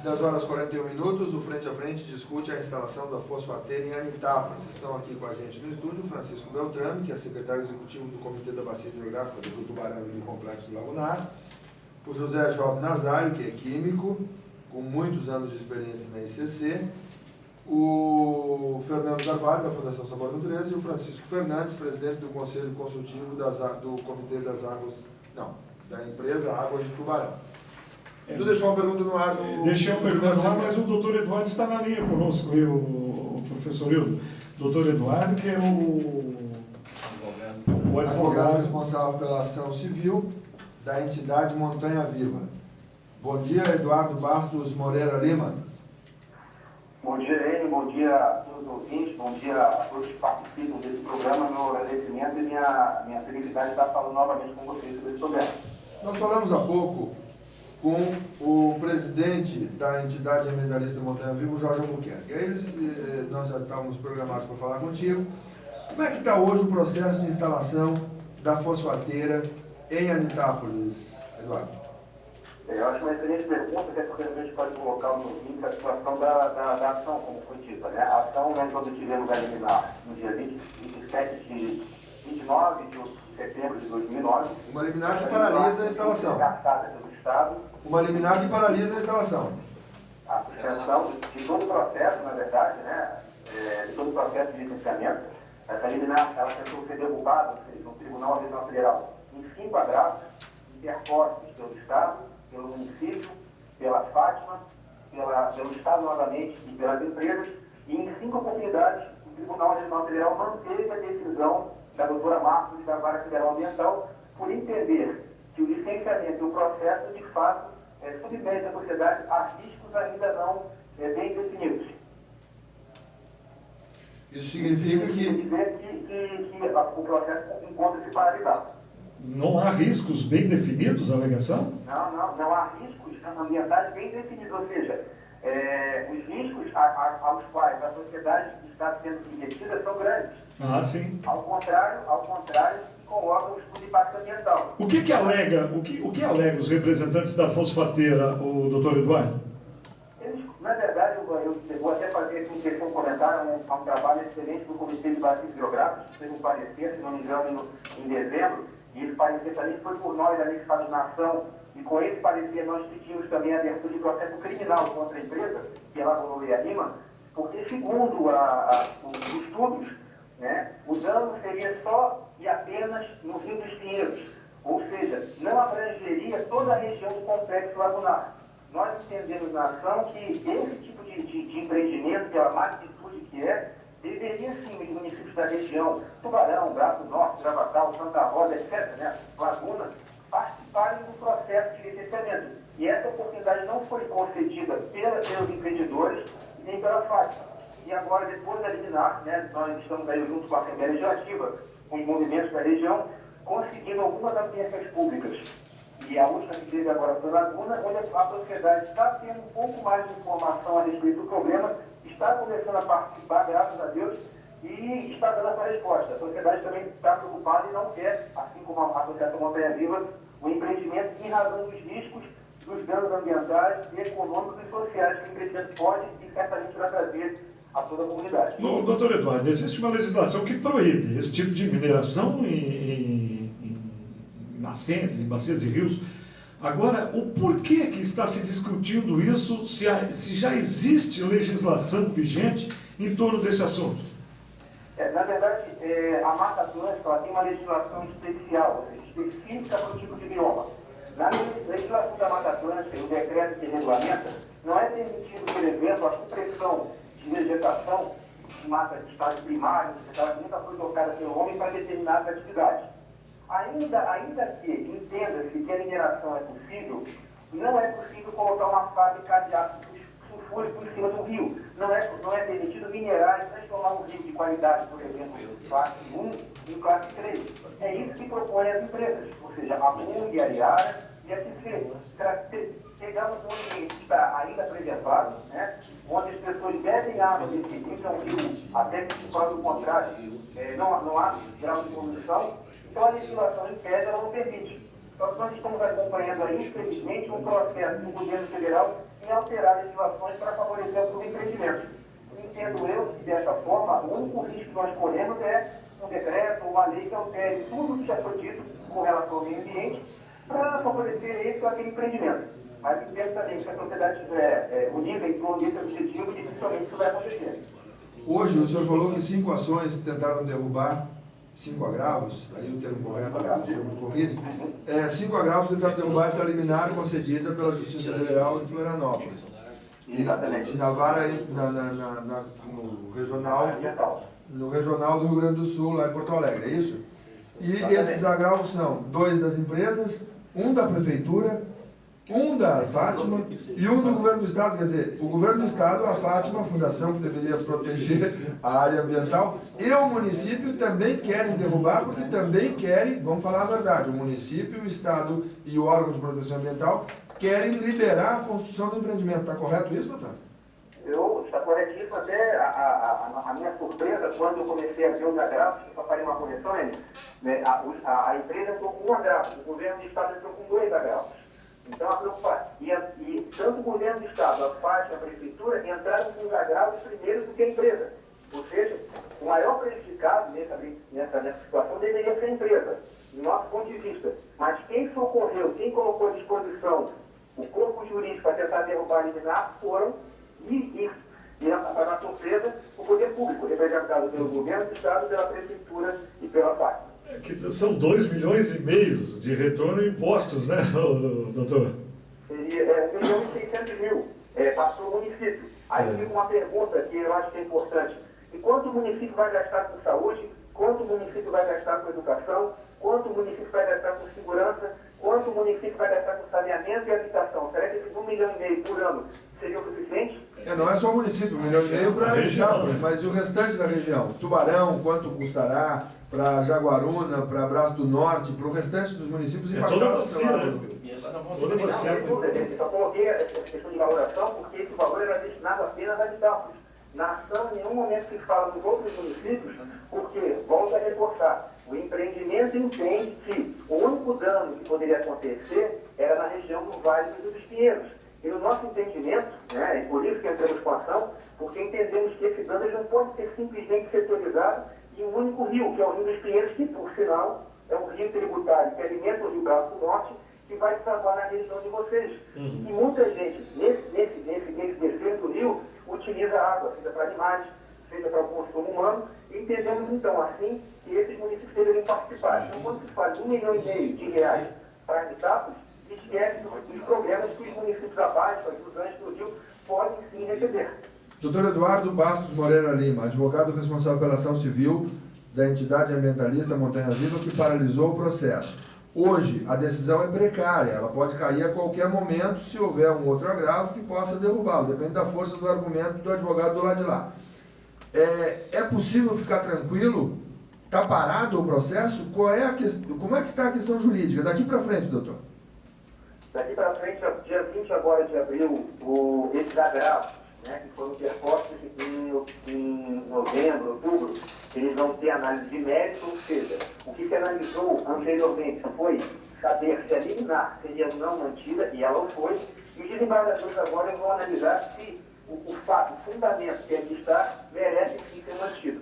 10 horas e 41 minutos, o Frente a Frente discute a instalação da fosfateira em Anitápolis. Estão aqui com a gente no estúdio o Francisco Beltrame, que é secretário executivo do Comitê da Bacia Hidrográfica do Tubarão e do Complexo do Lagunar, o José Job Nazário, que é químico, com muitos anos de experiência na ICC, o Fernando Carvalho, da Fundação Sabor Natureza, e o Francisco Fernandes, presidente do Conselho Consultivo do Comitê das Águas, da empresa Águas de Tubarão. Tu deixou uma pergunta no ar? Deixei uma pergunta no ar, mas o doutor Eduardo está na linha conosco, o professor Hildo. Doutor Eduardo, que é o advogado responsável pela ação civil da entidade Montanha Viva. Bom dia, Eduardo Bartos Moreira Lima. Bom dia, Lênin, bom dia a todos os ouvintes, bom dia a todos que participam desse programa. Meu agradecimento e minha felicidade de estar falando novamente com vocês sobre esse programa. Nós falamos há pouco com o presidente da entidade ambientalista Montanha Viva, o Jorge Albuquerque. Nós já estávamos programados para falar contigo. Como é que está hoje o processo de instalação da fosfateira em Anitápolis, Eduardo? Eu acho uma excelente pergunta, até porque a gente pode colocar um pouquinho a situação da ação, como foi dita, né? A ação quando tivemos lugar liminar no dia 29 de setembro de 2009. Uma liminar que paralisa a instalação. Pelo Estado. Uma liminar que paralisa a instalação. A suspensão de todo o processo, na verdade, né? De todo o processo de licenciamento. Essa liminar, ela tentou ser derrubada, ou seja, no Tribunal Regional Federal, em 5 agrados, interpostos pelo Estado, pelo município, pela Fátima, pelo Estado novamente e pelas empresas, e em 5 oportunidades o Tribunal Regional Federal manteve a decisão da doutora Marcos da Vara Federal Ambiental por entender que o licenciamento e o processo, de fato, submete a sociedade a riscos ainda não bem definidos. Isso significa que o processo encontra-se paralisado. Não há riscos bem definidos, a alegação? Não há riscos ambientais bem definidos, ou seja, os riscos aos quais a sociedade está sendo submetida são grandes. Ah, sim. Ao contrário, coloca o estudo de impacto ambiental. O que alega os representantes da fosfateira, o doutor Eduardo? Eles, na verdade, eu vou até fazer aqui um comentário, um trabalho excelente do Comitê de Bacias Hidrográficos, que fez um parecer, se não me engano, em dezembro, e esse parecer também foi por nós ali que estamos na ação, e com esse parecer nós pedimos também a abertura de processo criminal contra a empresa, que elaborou a RIMA, porque segundo os estudos, né, o dano seria só e apenas no Rio dos Pinheiros, ou seja, não abrangeria toda a região do complexo lagunar. Nós entendemos na ação que esse tipo de empreendimento, pela magnitude que deveria sim os municípios da região, Tubarão, Braço Norte, Gravatal, Santa Rosa, etc., né, Laguna, participarem do processo de licenciamento. E essa oportunidade não foi concedida pelos empreendedores nem pela Fátima. E agora, depois da liminar, né, nós estamos aí junto com a Assembleia Legislativa, com os movimentos da região, conseguindo algumas audiências públicas. E a última que teve agora foi Laguna, onde a sociedade está tendo um pouco mais de informação a respeito do problema, está começando a participar, graças a Deus, e está dando essa resposta. A sociedade também está preocupada e não quer, assim como a Associação Montanha Viva, o empreendimento em razão dos riscos, dos danos ambientais, econômicos e sociais que o empreendimento pode e certamente vai trazer a toda a comunidade. Doutor Eduardo, existe uma legislação que proíbe esse tipo de mineração em nascentes, em bacias de rios. Agora, o porquê que está se discutindo isso, se já existe legislação vigente em torno desse assunto? Na verdade, a Mata Atlântica tem uma legislação especial, ou seja, específica para o tipo de bioma. Na legislação da Mata Atlântica, o decreto que regulamenta, não é permitido, por exemplo, a supressão de vegetação de mata de estado primário, que nunca foi tocada pelo homem para determinadas atividades. Ainda que entenda-se que a mineração é possível, não é possível colocar uma fábrica de ácido sulfúrico em cima do rio. Não é permitido minerar e transformar um rio de qualidade, por exemplo, classe 1 em classe 3. É isso que propõem as empresas, ou seja, a MUNG, a Ariara e a FC. Pegamos um ambiente que está ainda preservado, né, onde as pessoas bebem água desse rio, é um rio, até que se prove o contrário, não há grau de poluição. Então a legislação impede, ela não permite. Só que nós estamos acompanhando aí, infelizmente, um processo do governo federal em alterar legislações para favorecer os empreendimentos. Entendo eu que, dessa forma, o único risco que nós corremos é um decreto, uma lei que altere tudo que já foi dito com relação ao meio ambiente para favorecer esse ou aquele empreendimento. Mas entendo também que se a sociedade estiver unida em torno desse objetivo, dificilmente isso vai acontecer. Hoje, o senhor falou que 5 ações tentaram derrubar 5 agravos, aí o termo correto, o senhor me corrige, 5 agravos tentaram derrubar essa liminar concedida pela Justiça Federal em Florianópolis. Exatamente. Na vara, no regional do Rio Grande do Sul, lá em Porto Alegre, é isso? E esses agravos são 2 das empresas, 1 da prefeitura, 1 da Fátima e 1 do governo do estado. Quer dizer, o governo do estado, a Fátima, a fundação que deveria proteger a área ambiental, e o município também querem derrubar, porque também querem, vamos falar a verdade, o município, o estado e o órgão de proteção ambiental querem liberar a construção do empreendimento. Está correto isso, doutor? Está corretíssimo. Até a minha surpresa, quando eu comecei a ver os agravos, eu só farei uma correção, né, a empresa entrou com 1 agravo, o governo do estado entrou com 2 agravos. Então, a preocupação. E tanto o governo do estado, a Fátima, a prefeitura, entraram com os agravos primeiro do que a empresa. Ou seja, o maior prejudicado nessa situação deveria ser a empresa, do nosso ponto de vista. Mas quem socorreu, quem colocou à disposição o corpo jurídico para tentar derrubar a liminar foram, e na surpresa, o poder público, representado pelo governo do estado, pela prefeitura e pela Fátima. Que são 2,5 milhões de retorno em impostos, né, doutor? Seria 1.600.000 passou o município. Aí fica uma pergunta que eu acho que é importante. E quanto o município vai gastar com saúde? Quanto o município vai gastar com educação? Quanto o município vai gastar com segurança? Quanto o município vai gastar com saneamento e habitação? Será que esses 1,5 milhão por ano seria o suficiente? Não é só o município, 1,5 milhão para Itápolis, mas e o restante da região? Tubarão, quanto custará? Para Jaguaruna, para Braço do Norte, para o restante dos municípios e toda a bacia, Toda bacia. Eu só coloquei essa questão de valoração porque esse valor era destinado apenas a Itápolis. Na ação, em nenhum momento se fala dos outros municípios, porque, volto a reforçar, o empreendimento entende que o único dano que poderia acontecer era na região do Vale e dos Pinheiros. E no nosso entendimento, né, e por isso que entramos com a ação, porque entendemos que esse dano não pode ser simplesmente setorizado em um único rio, que é o Rio dos Pinheiros, que, por sinal, é um rio tributário que alimenta o Rio Braço do Norte, que vai desaguar na região de vocês. E muita gente, nesse descer do rio, utiliza a água, seja para animais, seja para o consumo humano, e entendemos, então, assim, que esses municípios deveriam participar. Então, quando se fala de R$1,5 milhão para Itápolis, esquece dos problemas que os municípios abaixo, os antes do rio, podem sim receber. Doutor Eduardo Bastos Moreira Lima, advogado responsável pela ação civil da entidade ambientalista Montanha Viva, que paralisou o processo. Hoje, a decisão é precária, ela pode cair a qualquer momento se houver um outro agravo que possa derrubá-lo, depende da força do argumento do advogado do lado de lá. É possível ficar tranquilo? Está parado o processo? Como é que está a questão jurídica? Daqui para frente, doutor. Daqui para frente, dia 20 agora de abril, esses agravos, né, que foram interpostos em novembro, outubro, eles vão ter análise de mérito, ou seja, o que se analisou anteriormente foi saber se a liminar seria não mantida, e ela não foi, e os desembargadores agora vão analisar se o fato, o fundamento que aqui está, merece sim ser mantido.